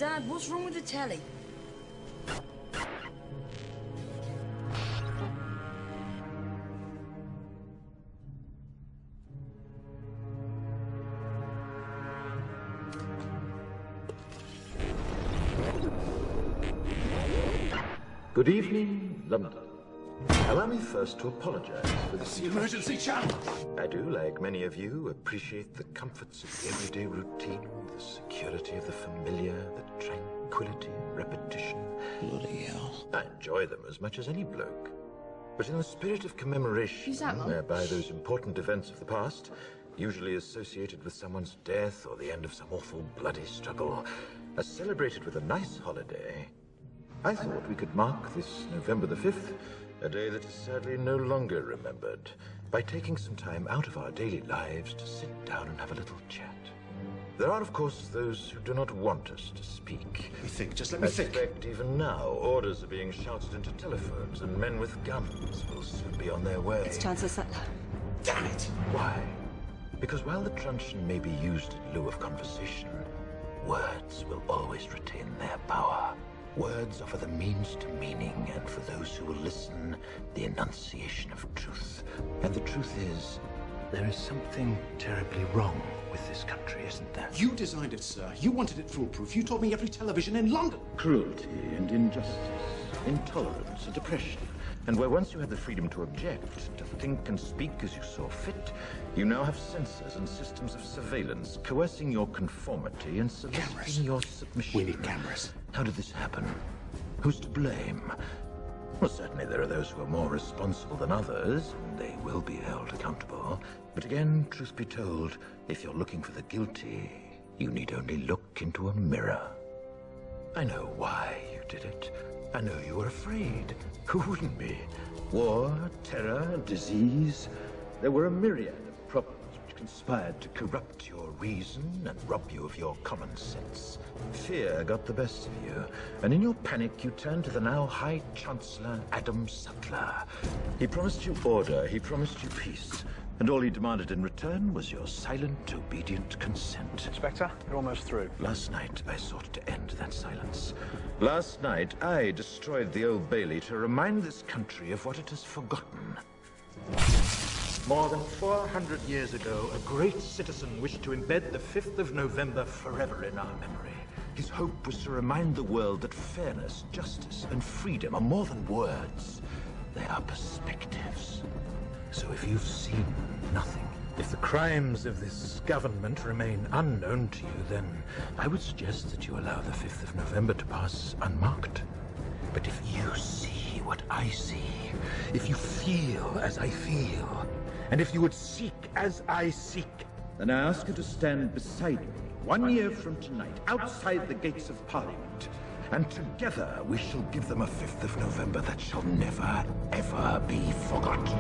Dad, what's wrong with the telly? Good evening, London. Allow me first to apologize for this. The emergency channel! I do, like many of you, appreciate the comforts of the everyday routine, the security of the familiar, the tranquility of repetition. Bloody hell. I enjoy them as much as any bloke. But in the spirit of commemoration, Who's that, Mum? whereby those important events of the past, usually associated with someone's death or the end of some awful bloody struggle, are celebrated with a nice holiday, I thought we could mark this November the 5th, a day that is sadly no longer remembered, by taking some time out of our daily lives to sit down and have a little chat. There are, of course, those who do not want us to speak. Let me think, just let me I think. suspect even now, orders are being shouted into telephones, and men with guns will soon be on their way. It's Chancellor Sutler. Damn it! Why? Because while the truncheon may be used in lieu of conversation, words will always retain their power. Words offer the means to meaning, and for those who will listen, the enunciation of truth. And the truth is, there is something terribly wrong with this country, isn't there? You designed it, sir. You wanted it foolproof. You told me every television in London. Cruelty and injustice, intolerance and oppression. And where once you had the freedom to object, to think and speak as you saw fit, you now have censors and systems of surveillance coercing your conformity and soliciting your submission. We need cameras. How did this happen? Who's to blame? Well, certainly there are those who are more responsible than others, and they will be held accountable. But again, truth be told, if you're looking for the guilty, you need only look into a mirror. I know why you did it. I know you were afraid. Who wouldn't be? War, terror, disease. There were a myriad of problems which conspired to corrupt your reason and rob you of your common sense. Fear got the best of you, and in your panic you turned to the now High Chancellor Adam Sutler. He promised you order, he promised you peace, and all he demanded in return was your silent, obedient consent. Inspector, you're almost through. Last night, I sought to end that silence. Last night, I destroyed the Old Bailey to remind this country of what it has forgotten. More than 400 years ago, a great citizen wished to embed the 5th of November forever in our memory. His hope was to remind the world that fairness, justice, and freedom are more than words. They are perspectives. So if you've seen nothing, if the crimes of this government remain unknown to you, then I would suggest that you allow the 5th of November to pass unmarked. But if you see what I see, if you feel as I feel, and if you would seek as I seek, then I ask you to stand beside me 1 year from tonight, outside the gates of Parliament, and together we shall give them a 5th of November that shall never, ever be forgotten.